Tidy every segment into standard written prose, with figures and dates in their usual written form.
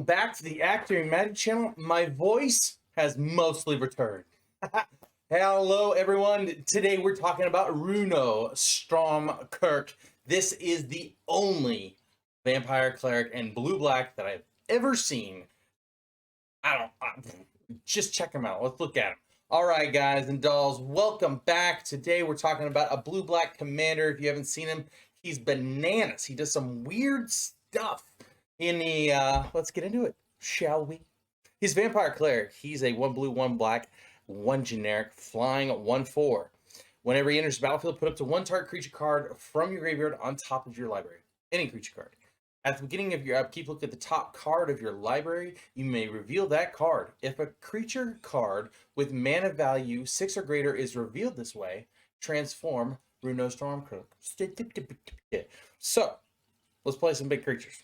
welcome back to the Acting Magic channel. My voice has mostly returned. Hello everyone, today we're talking about Runo Stromkirk. This is the only vampire cleric and blue-black that I've ever seen. Just check him out, let's look at him. Alright guys and dolls, welcome back. Today we're talking about a blue-black commander. If you haven't seen him, he's bananas. He does some weird stuff. In the let's get into it, shall we? He's vampire cleric. He's a 1 blue 1 black 1 generic flying 1/4. Whenever he enters the battlefield, put up to 1 target creature card from your graveyard on top of your library. Any creature card. At the beginning of your upkeep, look at the top card of your library. You may reveal that card. If a creature card with mana value 6 or greater is revealed this way, transform Runo Stromkirk. So let's play some big creatures.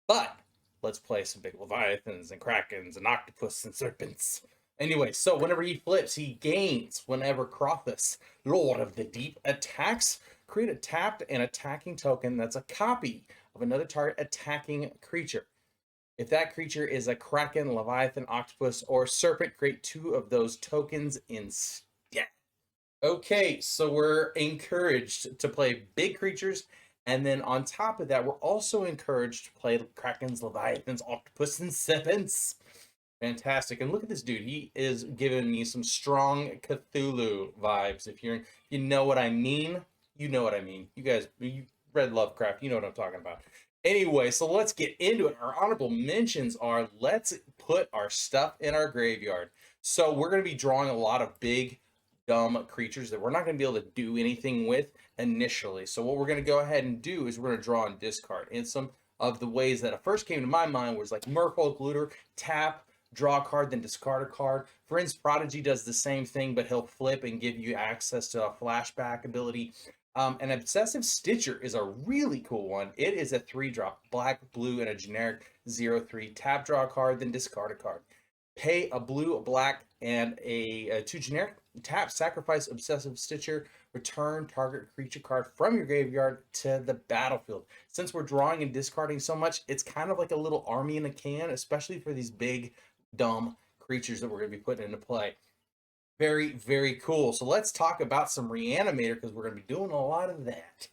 But let's play some big leviathans and krakens and octopus and serpents. Anyway, so whenever he flips, he gains whenever Krothus, Lord of the Deep, attacks. Create a tapped and attacking token that's a copy of another target attacking creature. If that creature is a kraken, leviathan, octopus, or serpent, create 2 of those tokens instead. Okay, so we're encouraged to play big creatures. And then on top of that, we're also encouraged to play krakens, leviathans, octopus, and serpents. Fantastic. And look at this dude. He is giving me some strong Cthulhu vibes. If you know what I mean, you know what I mean. You guys, you read Lovecraft, you know what I'm talking about. Anyway, so let's get into it. Our honorable mentions are, let's put our stuff in our graveyard. So we're going to be drawing a lot of big, dumb creatures that we're not going to be able to do anything with initially. So what we're going to go ahead and do is we're going to draw and discard. And some of the ways that first came to my mind was like Merfolk Looter, tap, draw a card, then discard a card. Friend's Prodigy does the same thing, but he'll flip and give you access to a flashback ability. An Obsessive Stitcher is a really cool one. It is a 3-drop, black, blue, and a generic 0/3. Tap, draw a card, then discard a card. Pay a blue, a black, and a 2 generic. Tap, sacrifice Obsessive Stitcher, return target creature card from your graveyard to the battlefield. Since we're drawing and discarding so much, it's kind of like a little army in a can, especially for these big, dumb creatures that we're going to be putting into play. Very, very cool. So let's talk about some Reanimator, because we're going to be doing a lot of that.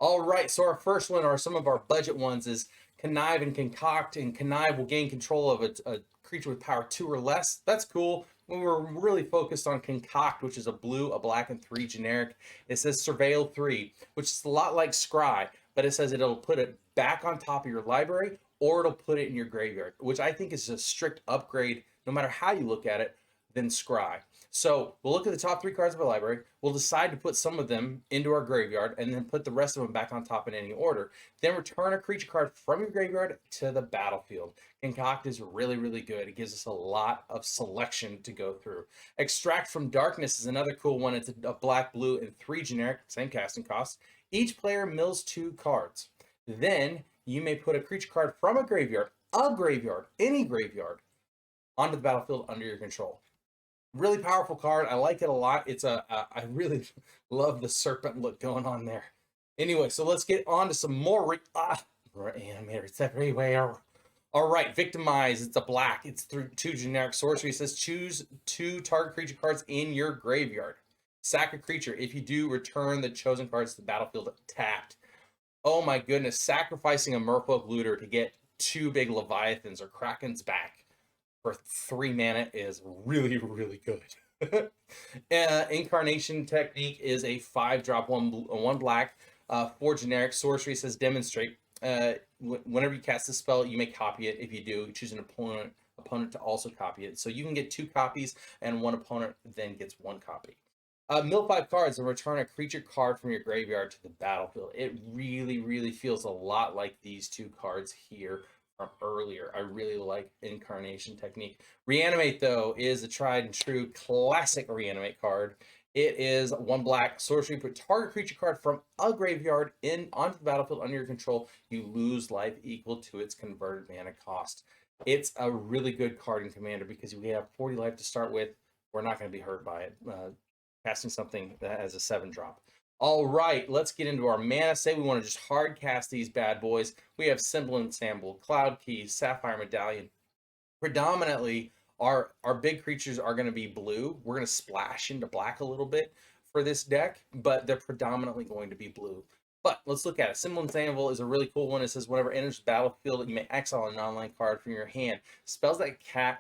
All right, so our first one, or some of our budget ones, is Connive and Concoct. And Connive will gain control of a creature with power 2 or less. That's cool. We were really focused on Concoct, which is a blue, a black, and 3 generic. It says Surveil 3, which is a lot like Scry, but it says it'll put it back on top of your library, or it'll put it in your graveyard, which I think is a strict upgrade, no matter how you look at it, than Scry. So we'll look at the top 3 cards of our library. We'll decide to put some of them into our graveyard and then put the rest of them back on top in any order. Then return a creature card from your graveyard to the battlefield. Concoct is really, really good. It gives us a lot of selection to go through. Extract from Darkness is another cool one. It's a black, blue, and 3 generic, same casting cost. Each player mills 2 cards. Then you may put a creature card from a graveyard, any graveyard, onto the battlefield under your control. Really powerful card. I like it a lot. It's I really love the serpent look going on there. Anyway, so let's get on to some more Reanimators everywhere. All right, Victimize. It's a black. It's 2 generic sorcery. It says choose 2 target creature cards in your graveyard. Sack a creature. If you do, return the chosen cards to the battlefield tapped. Oh my goodness, sacrificing a Merfolk Looter to get 2 big Leviathans or Krakens back for 3 mana is really, really good. Incarnation Technique is a 5-drop, 1 black, 4 generic. Sorcery says Demonstrate. Whenever you cast a spell, you may copy it. If you do, choose an opponent to also copy it. So you can get 2 copies, and 1 opponent then gets 1 copy. Mill 5 cards and return a creature card from your graveyard to the battlefield. It really, really feels a lot like these 2 cards here from earlier. I really like Incarnation Technique. Reanimate, though, is a tried and true classic Reanimate card. It is 1 black sorcery. Put target creature card from a graveyard onto the battlefield under your control. You lose life equal to its converted mana cost. It's a really good card in Commander because we have 40 life to start with. We're not going to be hurt by it. Casting something that has a 7-drop. All right, let's get into our mana. Say we want to just hard cast these bad boys. We have Semblance Sample, Cloud Key, Sapphire Medallion. Predominantly, our big creatures are going to be blue. We're going to splash into black a little bit for this deck, but they're predominantly going to be blue. But let's look at it. Semblance Anvil is a really cool one. It says whenever enters the battlefield, you may exile a non-land card from your hand. Spells that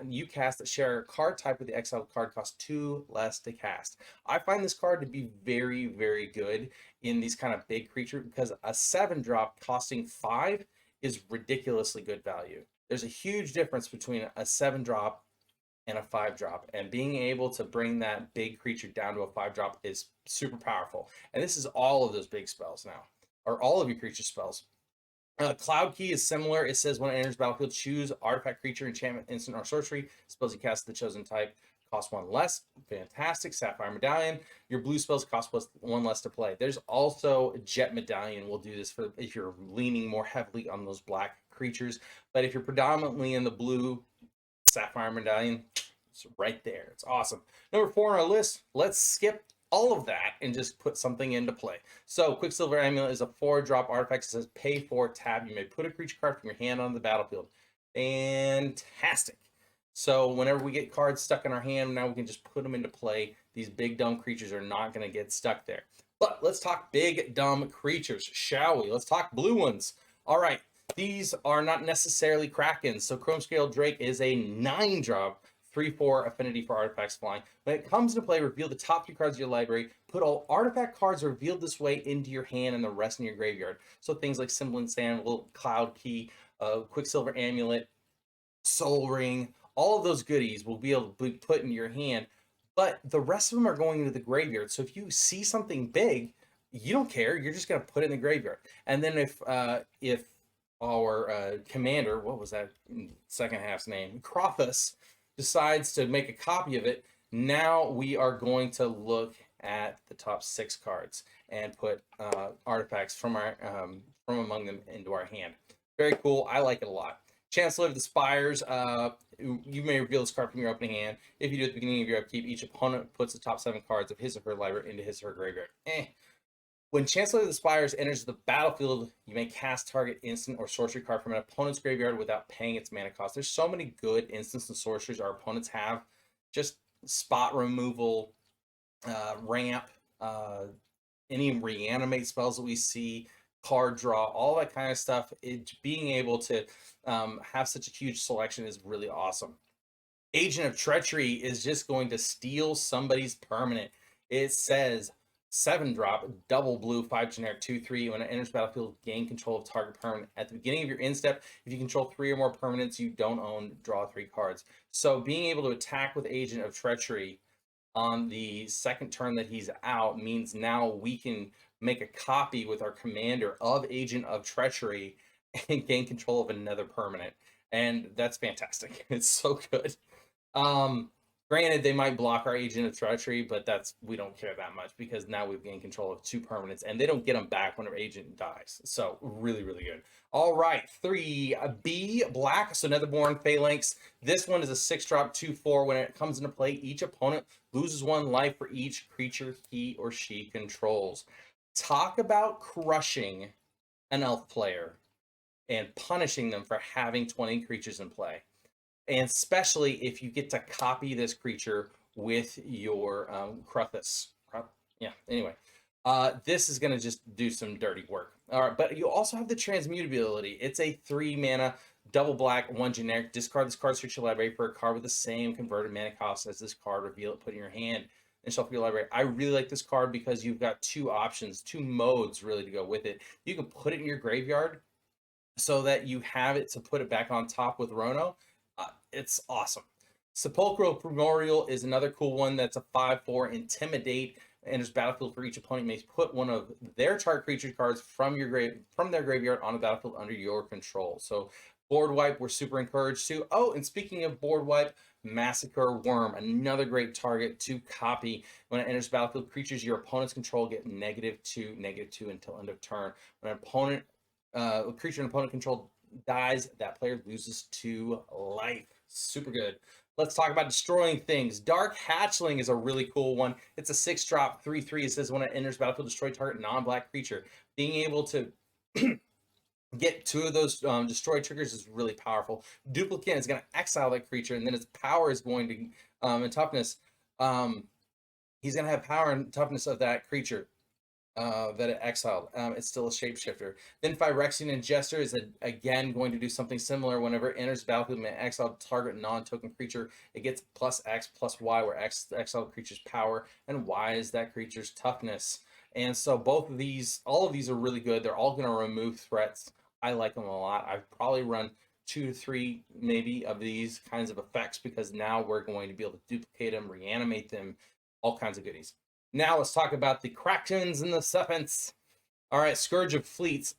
you cast that share a card type with the exiled card cost 2 less to cast. I find this card to be very, very good in these kind of big creatures because a 7-drop costing 5 is ridiculously good value. There's a huge difference between a 7-drop and a 5-drop, and being able to bring that big creature down to a 5-drop is super powerful. And this is all of those big spells now, or all of your creature spells. Cloud Key is similar. It says when it enters battlefield, choose artifact, creature, enchantment, instant, or sorcery. Spells you cast the chosen type cost 1 less. Fantastic. Sapphire Medallion. Your blue spells cost 1 less to play. There's also Jet Medallion. Will do this for if you're leaning more heavily on those black creatures. But if you're predominantly in the blue, Sapphire Medallion, it's right there. It's awesome. Number 4 on our list, let's skip all of that and just put something into play. So Quicksilver Amulet is a 4-drop artifact. It says pay 4, tab. You may put a creature card from your hand on the battlefield. Fantastic. So whenever we get cards stuck in our hand, now we can just put them into play. These big dumb creatures are not going to get stuck there. But let's talk big dumb creatures, shall we? Let's talk blue ones. All right. These are not necessarily Krakens. So Chrome Scale Drake is a 9-drop, 3/4 affinity for artifacts flying. When it comes into play, reveal the top 3 cards of your library. Put all artifact cards revealed this way into your hand and the rest in your graveyard. So things like Semblance Anvil, Cloud Key, Quicksilver Amulet, Soul Ring, all of those goodies will be able to be put in your hand. But the rest of them are going into the graveyard. So if you see something big, you don't care. You're just going to put it in the graveyard. And then if our commander, what was that second half's name? Krothus decides to make a copy of it. Now we are going to look at the top 6 cards and put artifacts from among them into our hand. Very cool. I like it a lot. Chancellor of the Spires. You may reveal this card from your opening hand. If you do at the beginning of your upkeep, each opponent puts the top 7 cards of his or her library into his or her graveyard. When Chancellor of the Spires enters the battlefield, you may cast target instant or sorcery card from an opponent's graveyard without paying its mana cost. There's so many good instants and sorceries our opponents have. Just spot removal, ramp, any reanimate spells that we see, card draw, all that kind of stuff. Being able to have such a huge selection is really awesome. Agent of Treachery is just going to steal somebody's permanent. It says 7-drop, double blue, 5 generic, 2/3. When it enters battlefield, gain control of target permanent. At the beginning of your end step, if you control 3 or more permanents you don't own, draw 3 cards. So being able to attack with Agent of Treachery on the second turn that he's out means now we can make a copy with our commander of Agent of Treachery and gain control of another permanent. And that's fantastic. It's so good. Granted, they might block our Agent of Treachery, but we don't care that much because now we've gained control of 2 permanents, and they don't get them back whenever Agent dies. So really, really good. All right, 3B black. So Netherborn Phalanx. This one is a 6-drop, 2/4. When it comes into play, each opponent loses 1 life for each creature he or she controls. Talk about crushing an elf player and punishing them for having 20 creatures in play. And especially if you get to copy this creature with your Krothus. Yeah, anyway. This is going to just do some dirty work. All right, but you also have the transmutability. It's a 3-mana, double black, 1 generic. Discard this card, search your library for a card with the same converted mana cost as this card. Reveal it, put it in your hand, and shuffle your library. I really like this card because you've got 2 options, 2 modes really to go with it. You can put it in your graveyard so that you have it to put it back on top with Runo. It's awesome. Sepulchral Primordial is another cool one. That's a 5/4 intimidate. Enters battlefield for each opponent. You may put one of their target creature cards from their graveyard on the battlefield under your control. So board wipe, we're super encouraged to. Oh, and speaking of board wipe, Massacre Worm, another great target to copy. When it enters battlefield, creatures your opponents control get -2 until end of turn. When a creature an opponent control dies, that player loses 2 life. Super good. Let's talk about destroying things. Dark Hatchling is a really cool one. It's a 6-drop, 3/3. It says when it enters battlefield, destroy target non-black creature. Being able to get 2 of those destroy triggers is really powerful. Duplicate is going to exile that creature, and then its power is going to, and toughness, he's going to have power and toughness of that creature that it exiled. It's still a shapeshifter. Then Phyrexian Ingester is again going to do something similar. Whenever it enters the battlefield, may exile target non-token creature. It gets +X +Y, where X the exiled creature's power and Y is that creature's toughness. And so both of these, all of these are really good. They're all going to remove threats. I like them a lot. I've probably run 2 to 3 maybe of these kinds of effects, because now we're going to be able to duplicate them, reanimate them, all kinds of goodies. Now let's talk about the Krakens and the Serpents. All right, Scourge of Fleets.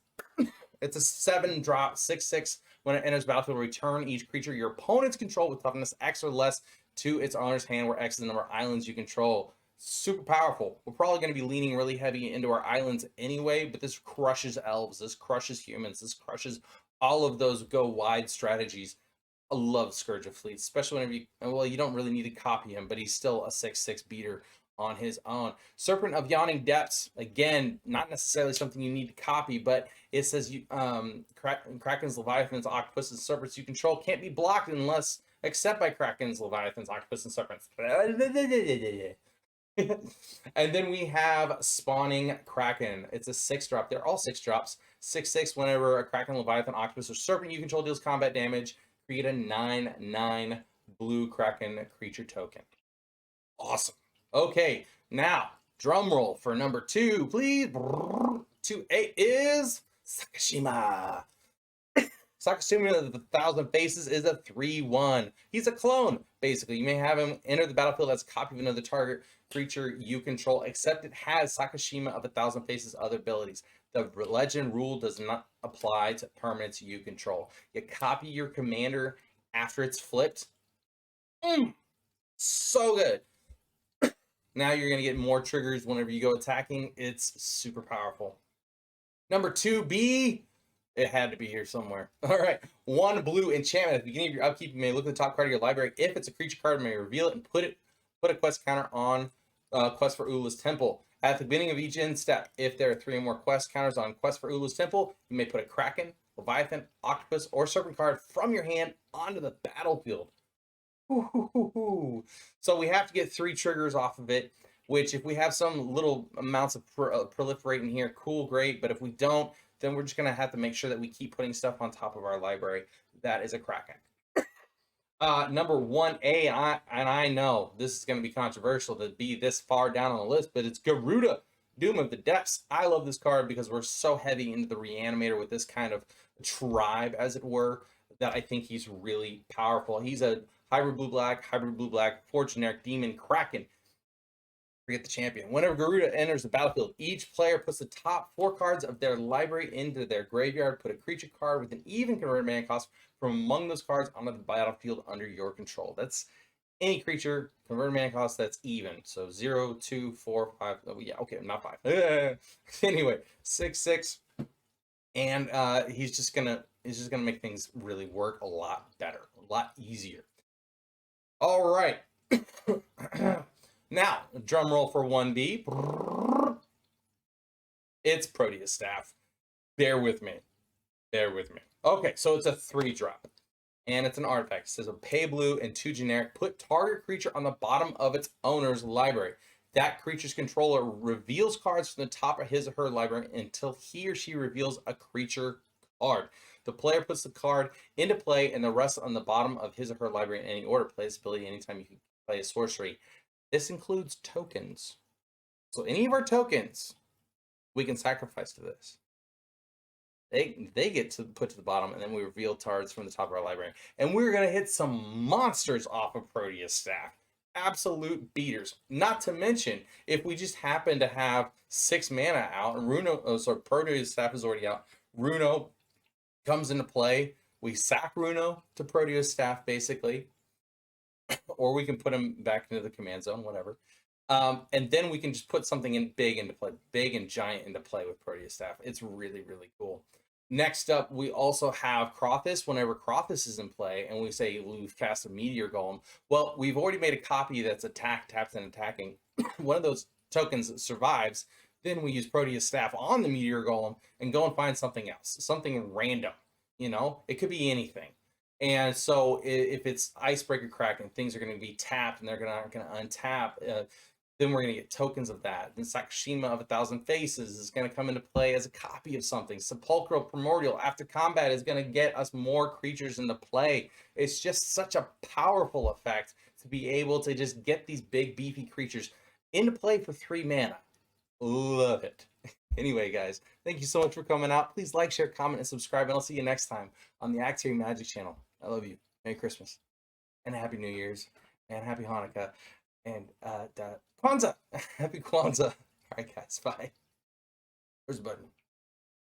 It's a 7-drop, 6/6. When it enters battlefield, return each creature your opponent's control with toughness X or less to its owner's hand, where X is the number of islands you control. Super powerful. We're probably going to be leaning really heavy into our islands anyway, but this crushes elves, this crushes humans, this crushes all of those go wide strategies. I love Scourge of Fleets, especially whenever you, well, you don't really need to copy him, but he's still a 6/6 beater on his own. Serpent of Yawning Depths, again, not necessarily something you need to copy, but it says you Krakens, Leviathans, Octopus, and Serpents you control can't be blocked unless except by Krakens, Leviathans, Octopus, and Serpents. And then we have Spawning Kraken. It's a 6-drop. They're all 6-drops. 6/6. Whenever a Kraken, Leviathan, Octopus, or Serpent you control deals combat damage, create a 9/9 blue Kraken creature token. Awesome. Okay, now drum roll for number 2, please. 2/8 is Sakashima. Sakashima of the 1,000 Faces is a 3/1. He's a clone, basically. You may have him enter the battlefield as a copy of another target creature you control, except it has Sakashima of 1,000 Faces' other abilities. The legend rule does not apply to permanents you control. You copy your commander after it's flipped. So good. Now you're going to get more triggers whenever you go attacking. It's super powerful. Number 2B, it had to be here somewhere. All right, 1 blue enchantment. At the beginning of your upkeep, you may look at the top card of your library. If it's a creature card, you may reveal it and put a quest counter on Quest for Ula's Temple. At the beginning of each end step, if there are 3 or more quest counters on Quest for Ula's Temple, you may put a Kraken, Leviathan, Octopus, or Serpent card from your hand onto the battlefield. So we have to get 3 triggers off of it, which if we have some little amounts of proliferating here, cool, great. But if we don't, then we're just going to have to make sure that we keep putting stuff on top of our library. That is a Kraken. Number 1A, and I know this is going to be controversial to be this far down on the list, but it's Garuda, Doom of the Depths. I love this card because we're so heavy into the Reanimator with this kind of tribe, as it were, that I think he's really powerful. He's a hybrid blue-black, 4 generic demon Kraken. Forget the champion. Whenever Garuda enters the battlefield, each player puts the top 4 cards of their library into their graveyard. Put a creature card with an even converted mana cost from among those cards onto the battlefield under your control. That's any creature, converted mana cost that's even. So 0, 2, 4, 5. Oh, yeah, okay, not 5. Anyway, 6/6. And he's just gonna make things really work a lot better, a lot easier. All right. Now, drum roll for 1B. It's Proteus Staff. Bear with me. Okay, so it's a 3-drop. And it's an artifact. It says, pay blue and 2 generic. Put target creature on the bottom of its owner's library. That creature's controller reveals cards from the top of his or her library until he or she reveals a creature card. The player puts the card into play and the rest on the bottom of his or her library in any order. Play this ability anytime you can play a sorcery. This includes tokens. So any of our tokens, we can sacrifice to this. They get to put to the bottom, and then we reveal cards from the top of our library. And we're going to hit some monsters off of Proteus Staff. Absolute beaters. Not to mention, if we just happen to have 6 mana out, and Proteus Staff is already out, Runo comes into play. We sack Runo to Proteus Staff, basically. Or we can put him back into the command zone, whatever. And then we can just put something big and giant into play with Proteus Staff. It's really, really cool. Next up, we also have Crothis. Whenever Crothis is in play, and we say we've cast a Meteor Golem, well, we've already made a copy that's attacked, tapped, and attacking. One of those tokens that survives. Then we use Proteus Staff on the Meteor Golem and go and find something else, something random. You know, it could be anything. And so if it's Icebreaker Kraken, things are going to be tapped and they're going to untap. Then we're going to get tokens of that. Then Sakashima of 1,000 Faces is going to come into play as a copy of something. Sepulchral Primordial after combat is going to get us more creatures into play. It's just such a powerful effect to be able to just get these big beefy creatures into play for 3 mana. Love it. Anyway, guys, thank you so much for coming out. Please like, share, comment, and subscribe, and I'll see you next time on the Actary Magic channel. I love you. Merry Christmas. And Happy New Year's. And Happy Hanukkah. And Kwanzaa. Happy Kwanzaa. All right, guys. Bye. Where's the button?